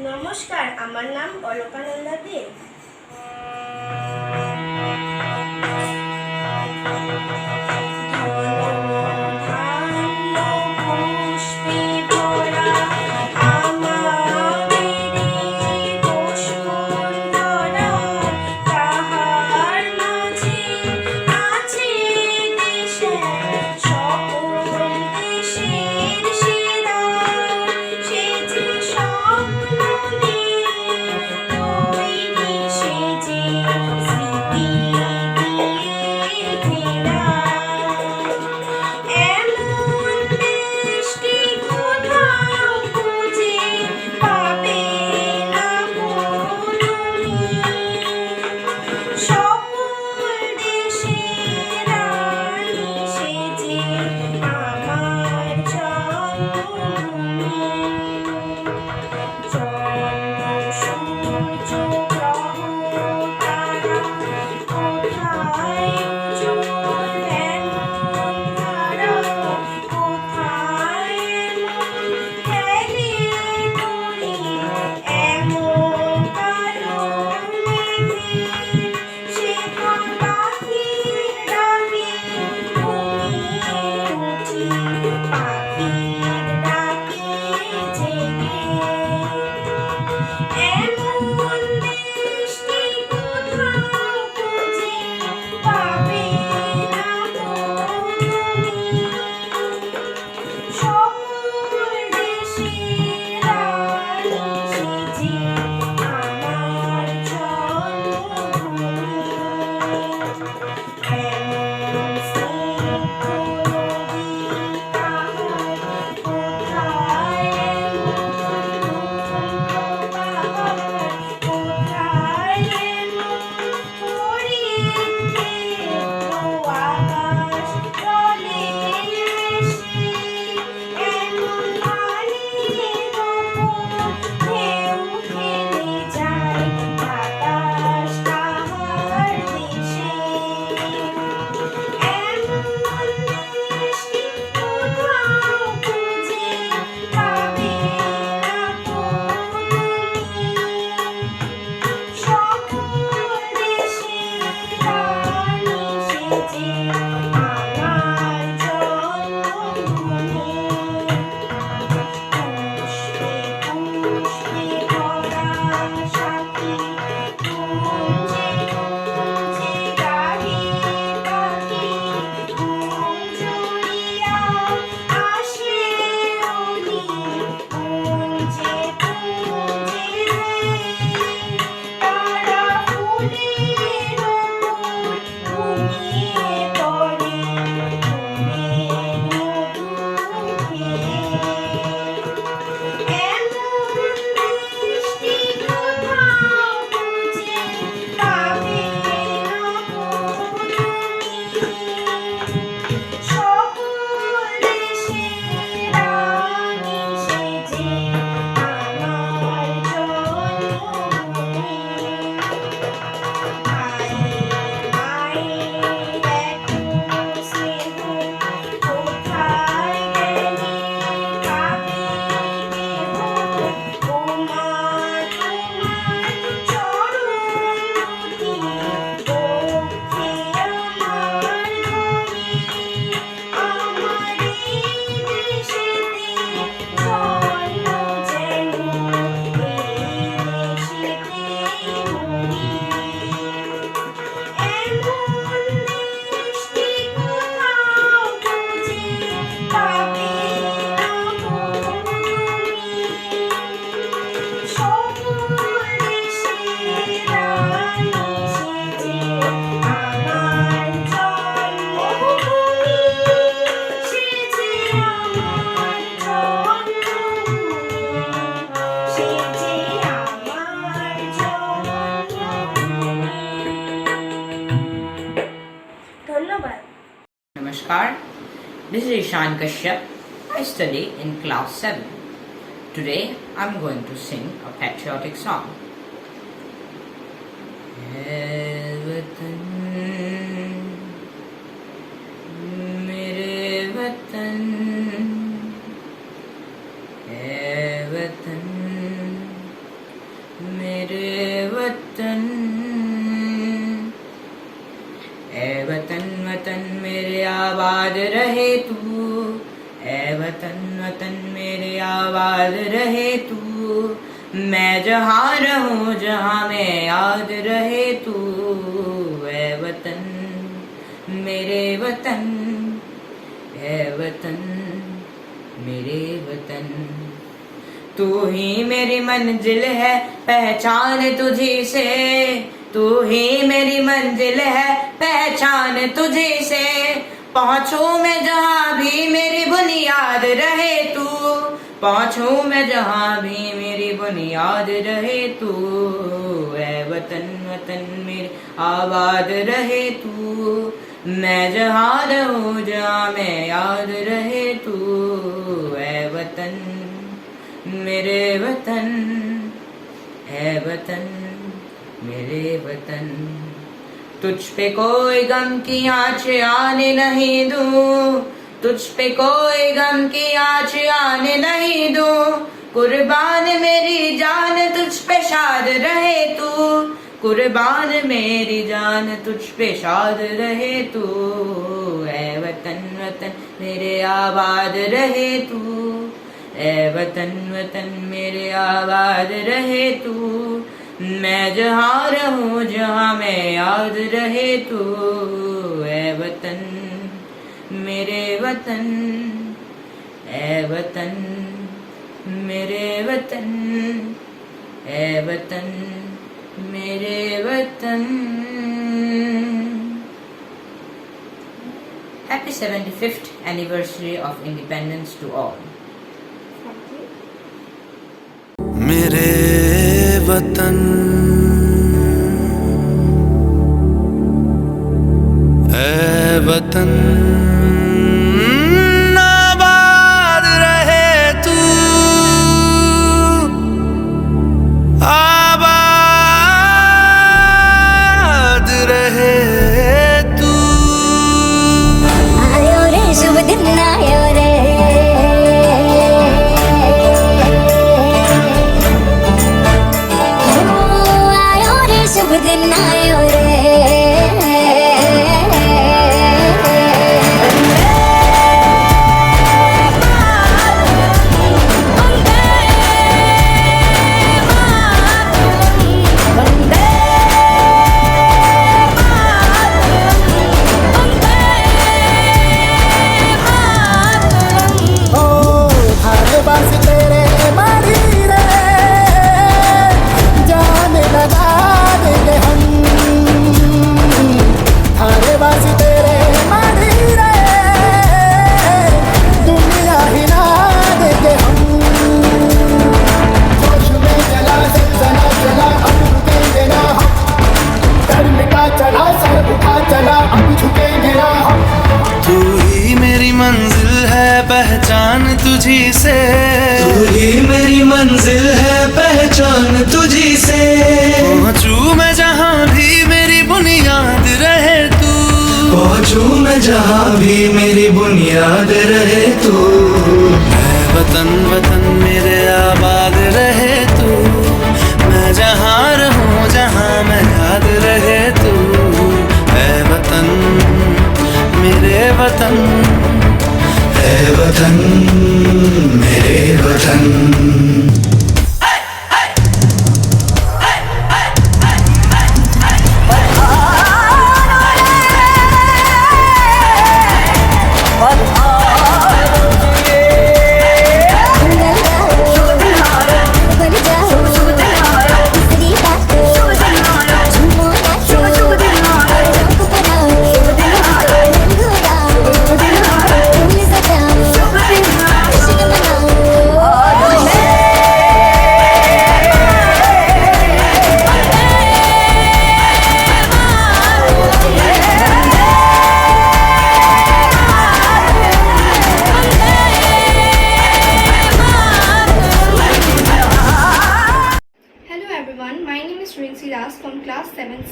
नमस्कार, আমার নাম অলকানন্দা দেব। Namaskar. This is Ishan Kashyap. I study in class 7. Today I'm going to sing a patriotic song. Hai Watan, mere Watan, hai Watan, mere Watan. ऐ वतन वतन मेरे आबाद रहे तू, ऐ वतन वतन मेरे आबाद रहे तू, मैं जहाँ रहूं जहाँ मैं याद रहे तू, ऐ वतन मेरे वतन, ऐ वतन मेरे वतन। तू ही मेरी मंजिल है पहचान तुझी से, तू ही मेरी मंजिल है पहचान तुझे से, पहुंचूं मैं जहां भी मेरी बुनियाद रहे तू, पहुंचूं मैं जहां भी मेरी बुनियाद रहे तू, ऐ वतन वतन मेरे आबाद रहे तू, मैं जहां रहूं जहां मैं याद रहे तू, ऐ वतन मेरे वतन, ऐ वतन मेरे वतन। तुझ पे कोई गम की आँच आने नहीं दूं, तुझ पे कोई गम की आँच आने नहीं दूं, कुर्बान मेरी जान तुझ पे शाद रहे तू, कुर्बान मेरी जान तुझ पे शाद रहे तू, ऐ वतन वतन मेरे आबाद रहे तू, ऐ वतन वतन मेरे आबाद रहे तू, मैं जहाँ रहूं जहाँ मैं याद रहे तू, ऐ वतन मेरे वतन, ऐ वतन मेरे वतन, ऐ वतन मेरे वतन। Happy 75th anniversary of independence to all. मेरे वतन ऐ वतन आबाद रहे तू, आबाद रहे तू। आयो रे शुभ दिन आयो रे, शुभ दिन आयो रे, पहचान तुझी से, तू ही मेरी मंजिल है पहचान तुझी से, पहुंचूं मैं जहां भी मेरी बुनियाद रहे तू, पहुंचूं मैं जहां भी मेरी बुनियाद रहे तू, ऐ वतन वतन मेरे आबाद रहे तू, मैं जहां रहूं जहां मैं याद रहे तू, ऐ वतन मेरे वतन, ऐ वतन मेरे वतन।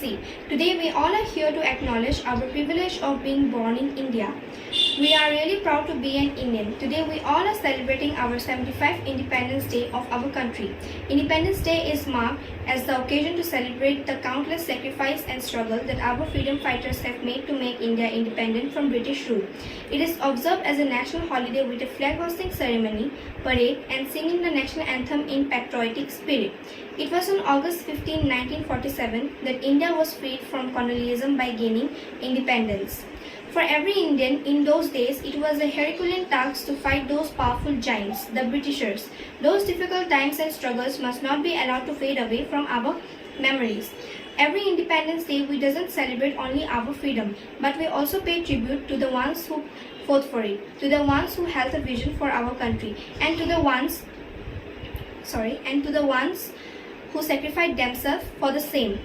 see, today we all are here to acknowledge our privilege of being born in India. We are really proud to be an Indian. Today we all are celebrating our 75th Independence Day of our country. Independence Day is marked as the occasion to celebrate the countless sacrifice and struggle that our freedom fighters have made to make India independent from British rule. It is observed as a national holiday with a flag hosting ceremony, parade and singing the national anthem in patriotic spirit. It was on August 15, 1947 that India was freed from colonialism by gaining independence. For every Indian in those days, it was a Herculean task to fight those powerful giants, the Britishers. Those difficult times and struggles must not be allowed to fade away from our memories. Every Independence Day, we doesn't celebrate only our freedom, but we also pay tribute to the ones who fought for it, to the ones who held a vision for our country, and to the ones who sacrificed themselves for the same.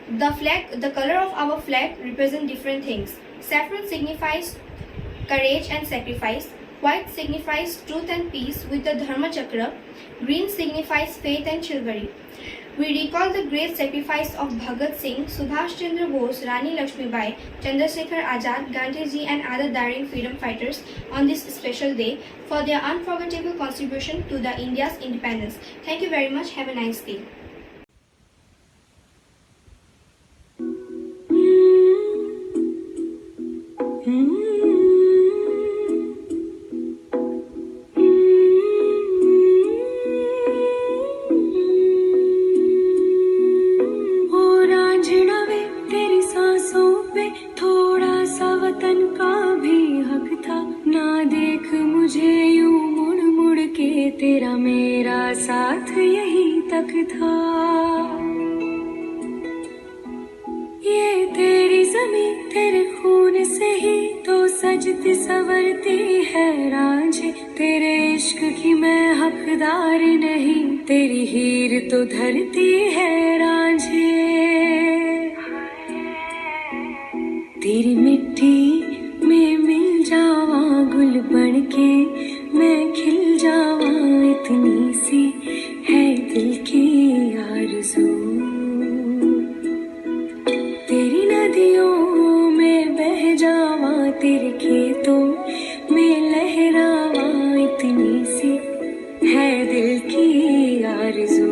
The color of our flag represents different things. Saffron signifies courage and sacrifice. White signifies truth and peace with the Dharma Chakra. Green signifies faith and chivalry. We recall the great sacrifice of Bhagat Singh, Subhash Chandra Bose, Rani Lakshmibai, Chandrasekhar Azad, Gandhiji and other daring freedom fighters on this special day for their unforgettable contribution to the India's independence. Thank you very much. Have a nice day. तेरा मेरा साथ यही तक था, ये तेरी ज़मीं तेरे खून से ही तो सजती संवरती है रांझे, तेरे इश्क की मैं हकदार नहीं, तेरी हीर तो धरती है रांझे। तेरी मिट्टी में मिल जावा गुल बन के मैं खिल जावा, इतनी सी है दिल की आरज़ू। तेरी नदियों में बह जावा, तेरे खेतों में लहरावा, इतनी सी है दिल की आरज़ू।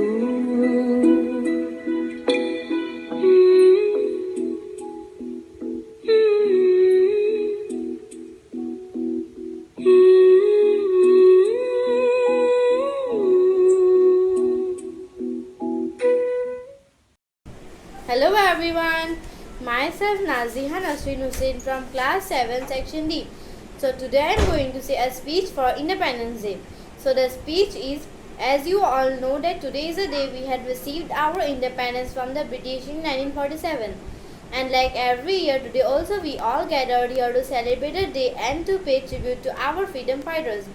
Hello everyone, myself Naziha Nasreen Hussain from class 7 section D. So today I am going to say a speech for Independence Day. So the speech is, as you all know that today is the day we had received our independence from the British in 1947. And like every year today also we all gathered here to celebrate the day and to pay tribute to our freedom fighters,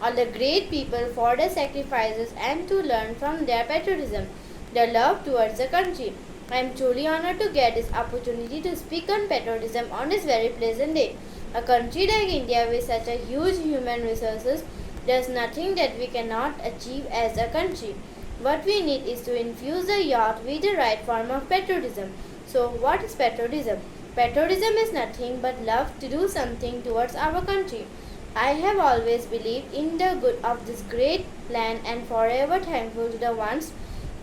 all the great people for their sacrifices and to learn from their patriotism, their love towards the country. I am truly honored to get this opportunity to speak on patriotism on this very pleasant day. A country like India with such a huge human resources, there is nothing that we cannot achieve as a country. What we need is to infuse the youth with the right form of patriotism. So what is patriotism? Patriotism is nothing but love to do something towards our country. I have always believed in the good of this great land and forever thankful to the ones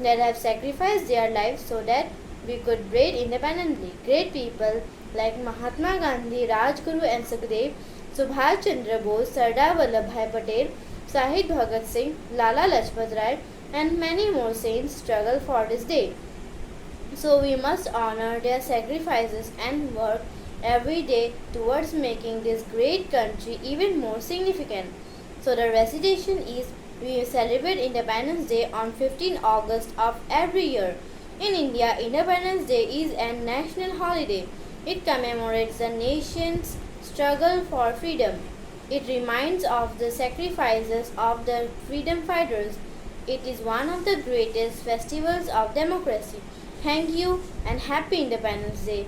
that have sacrificed their lives so that we could breathe independently. Great people like Mahatma Gandhi, Rajguru and Sukhdev, Subhash Chandra Bose, Sardar Vallabhbhai Patel, Shahid Bhagat Singh, Lala Lajpat Rai and many more saints struggle for this day. So we must honor their sacrifices and work every day towards making this great country even more significant. So the recitation is, we celebrate Independence Day on 15 August of every year. In India, Independence Day is a national holiday. It commemorates the nation's struggle for freedom. It reminds of the sacrifices of the freedom fighters. It is one of the greatest festivals of democracy. Thank you and happy Independence Day.